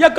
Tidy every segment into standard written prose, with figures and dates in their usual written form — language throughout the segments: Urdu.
1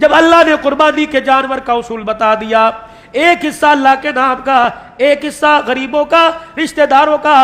جب اللہ نے قربانی کے جانور کا اصول بتا دیا، ایک حصہ اللہ کے نام کا، ایک حصہ غریبوں کا، رشتہ داروں کا،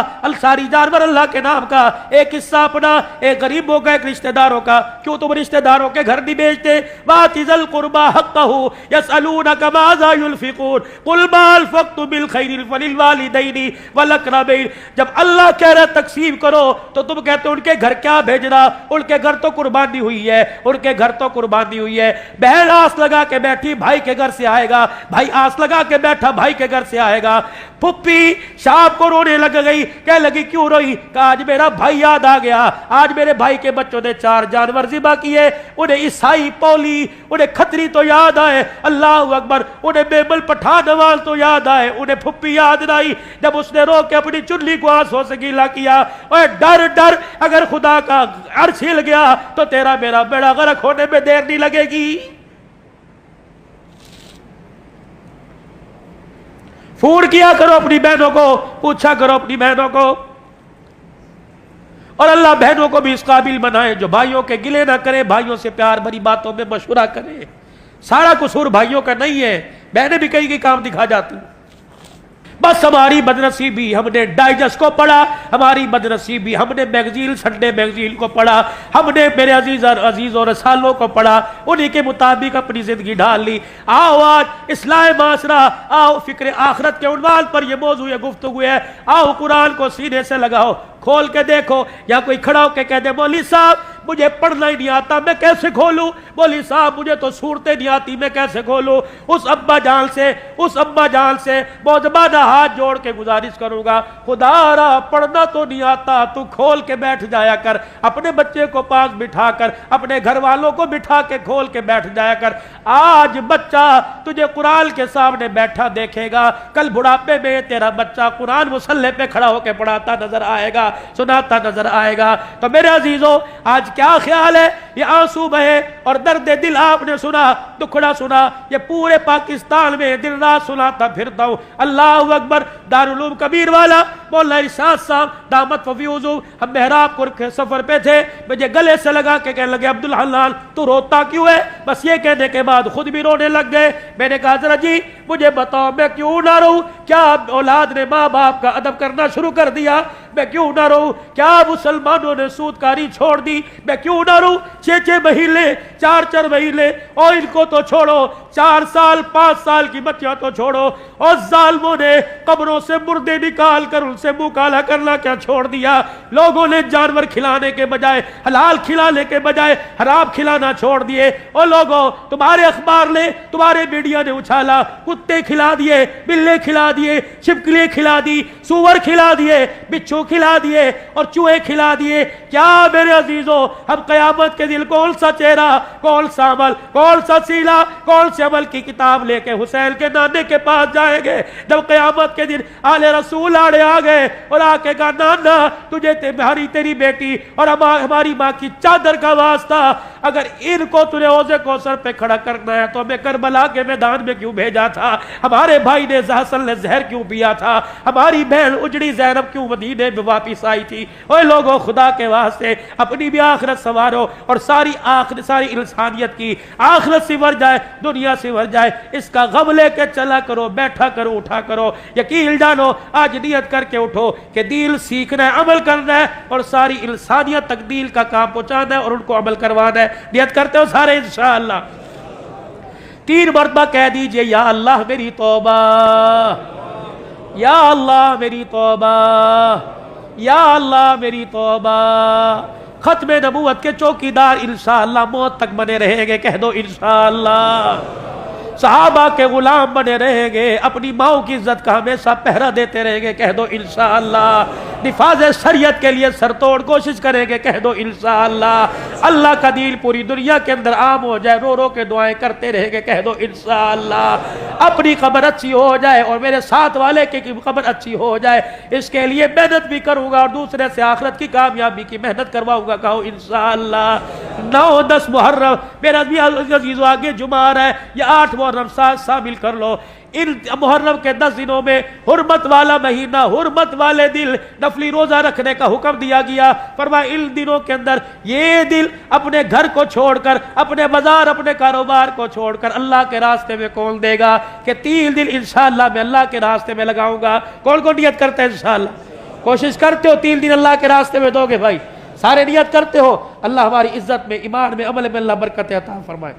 ساری جانور اللہ کے نام کا، ایک حصہ اپنا، ایک غریبوں کا، ایک رشتہ داروں کا۔ کیوں تم رشتہ داروں کے گھر نہیں بیچتے؟ وَآتِ ذَا الْقُرْبَىٰ حَقَّهُ يَسْأَلُونَكَ مَاذَا يُنْفِقُونَ قُلْ مَا أَنفَقْتُم مِّنْ خَيْرٍ فَلِلْوَالِدَيْنِ وَالْأَقْرَبَيْنِ۔ جب اللہ کہہ رہا ہے تقسیم کرو تو تم کہتے ہو ان کے گھر کیا بھیجنا، ان کے گھر تو قربانی ہوئی ہے، ان کے گھر تو قربانی ہوئی ہے۔ بہن آس لگا کے بیٹھی بھائی کے گھر سے آئے گا، بھائی آس لگا کے بیٹھا بھائی کے گھر سے آئے گا۔ پھپھی شام کو رونے لگ گئی، کہنے لگی کیوں روئی؟ کہا آج میرا بھائی یاد آ گیا، آج میرے بھائی کے بچوں نے 4 جانور ذبح کیے، انہیں عیسائی پولی، انہیں کھتری تو یاد آئے، اللہ اکبر، انہیں بیبل پٹھان نواز تو یاد آئے، انہیں پھپھی یاد نہ آئی۔ جب اس نے رو کے اپنی چنلی کو آنسوں سے گیلا کیا، اور ڈر ڈر اگر خدا کا عرش ہل گیا تو تیرا میرا بیڑا غرق ہونے میں دیر نہیں لگے گی۔ فون کیا کرو اپنی بہنوں کو، پوچھا کرو اپنی بہنوں کو، اور اللہ بہنوں کو بھی اس قابل بنائے جو بھائیوں کے گلے نہ کرے، بھائیوں سے پیار بھری باتوں میں مشورہ کرے۔ سارا قصور بھائیوں کا نہیں ہے، بہنیں بھی کئی کام دکھا جاتی ہیں۔ بس ہماری بدنصیبی، ہم نے ڈائجسٹ کو پڑھا، ہماری بدنصیبی ہم نے میگزین، سنڈے میگزین کو پڑھا، ہم نے میرے عزیز اور رسالوں کو پڑھا، انہی کے مطابق اپنی زندگی ڈال لی۔ آؤ آج اصلاح معاشرہ، آؤ فکر آخرت کے عنوان پر یہ موضوع گفتگو ہے، آؤ قرآن کو سینے سے لگاؤ، کھول کے دیکھو۔ یا کوئی کھڑا ہو کے کہہ دے مولوی صاحب مجھے پڑھنا ہی نہیں آتا، میں کیسے کھولوں؟ مولوی صاحب مجھے تو صورتیں نہیں آتی، میں کیسے کھولوں؟ اس ابا جان سے موزبانہ ہاتھ جوڑ کے گزارش کروں گا، خدا را پڑھنا تو نہیں آتا، تو کھول کے بیٹھ جایا کر، اپنے بچے کو پاس بٹھا کر، اپنے گھر والوں کو بٹھا کے کھول کے بیٹھ جایا کر۔ آج بچہ تجھے قرآن کے سامنے بیٹھا دیکھے گا، کل بڑھاپے میں تیرا بچہ قرآن مصلی پہ کھڑا ہو کے پڑھاتا نظر آئے گا، سناتا نظر آئے گا۔ تو میرے عزیزو آج کیا خیال ہے؟ یہ آنسو بہے اور درد دل آپ نے سنا، دکھڑا سنا، یہ پورے پاکستان میں دن رات سناتا پھرتا ہوں۔ اللہ اکبر۔ دارالعلوم کبیر والا مولانا ارشاد صاحب دامت وفیوزو، ہم محراب پور کے سفر پہ تھے، مجھے گلے سے لگا کے کہنے لگے عبدالحنان تو روتا کیوں ہے؟ بس یہ کہنے کے بعد خود بھی رونے لگ گئے۔ میں نے کہا ذرا جی مجھے بتاؤ میں کیوں نہ رہوں؟ کیا اولاد نے ماں باپ کا ادب کرنا شروع کر دیا؟ میں کیوں نہ رہوں؟ کیا مسلمانوں نے سودکاری چھوڑ دی؟ میں کیوں نہ رہوں؟ 6 مہینے 4 مہینے، اور ان کو تو چھوڑو، 4 سال 5 سال کی بچیاں تو چھوڑو، اور ظالموں نے قبروں سے مردے نکال کر ان سے منہ کالا کرنا کیا چھوڑ دیا؟ لوگوں نے جانور کھلانے کے بجائے، حلال کھلانے کے بجائے حرام کھلانا چھوڑ دیے۔ اور لوگوں تمہارے اخبار نے، تمہارے میڈیا نے اچھالا، کتے کھلا دیے، بلے کھلا دیے، چھپکلیاں کھلا دی، سور کھلا دیے، بچھو کھلا دیے، اور چوہے کھلا دیے۔ کیا میرے عزیزو ہم قیامت کے دن کون سا چہرہ، کون سا عمل، کون سا سیلا، کون سے عمل کی کتاب لے کے حسین کے نانے کے پاس جائیں گے؟ جب قیامت کے دن آل رسول آڑے آ گئے اور آ کے کہا نانا تجھے تیری بیٹی اور ہماری ماں کی چادر کا واسطہ، اگر ان کو تجھے اوزے کوثر پہ کھڑا کرنا ہے تو ہمیں کربلا کے میدان میں کیوں بھیجا تھا؟ ہمارے بھائی نے حسن نے زہر کیوں پیا تھا؟ ہماری بہن اجڑی زینب کیوں مدینے میں واپس آئی تھی؟ اوے لوگوں خدا کے واسطے اپنی بھی آخرت سنوارو، اور ساری انسانیت کی آخرت سنور جائے، دنیا سنور جائے، اس کا غم لے کے چلا کرو، بیٹھا کرو، اٹھا کرو۔ یقین جانو آج نیت کر کے اٹھو کہ دین سیکھنا ہے، عمل کرنا ہے، اور ساری انسانیت تک دین کا کام پہنچانا ہے اور ان کو عمل کروانا ہے۔ نیت کرتے ہو سارے انشاءاللہ؟ 3 مرتبہ کہہ دیجئے یا اللہ میری توبہ، یا اللہ میری توبہ، یا اللہ میری توبہ۔ ختم نبوت کے چوکیدار انشاءاللہ موت تک بنے رہیں گے، کہہ دو انشاءاللہ۔ صحابہ کے غلام بنے رہیں گے، اپنی ماؤں کی عزت کا ہمیشہ پہرا دیتے رہیں گے، کہہ دو انشاءاللہ۔ نفاذ شریعت کے لیے سر توڑ کوشش کریں گے، کہہ دو انشاءاللہ۔ اللہ کا دین پوری دنیا کے اندر عام ہو جائے، رو رو کے دعائیں کرتے رہیں گے، کہہ دو انشاءاللہ۔ اپنی قبر اچھی ہو جائے اور میرے ساتھ والے کی قبر اچھی ہو جائے، اس کے لیے محنت بھی کروں گا اور دوسرے سے آخرت کی کامیابی کی محنت کرواؤں گا، کہو انشاءاللہ۔ 9-10 محرم میرا عزیز آگے جمعہ ہے، یہ 8 محرم ساتھ شامل کر لو۔ ان محرم کے 10 دنوں میں حرمت والا مہینہ، حرمت والے دل، نفلی روزہ رکھنے کا حکم دیا گیا۔ فرمایا ان دنوں کے اندر یہ دل اپنے گھر کو چھوڑ کر، اپنے بازار، اپنے کاروبار کو چھوڑ کر اللہ کے راستے میں کون دے گا کہ 3 دن انشاءاللہ میں اللہ کے راستے میں لگاؤں گا؟ کون کون نیت کرتے ہیں انشاءاللہ؟ کوشش کرتے ہو 3 دن اللہ کے راستے میں دو گے بھائی؟ سارے نیت کرتے ہو؟ اللہ ہماری عزت میں، ایمان میں، عمل میں اللہ برکت عطا فرمائے۔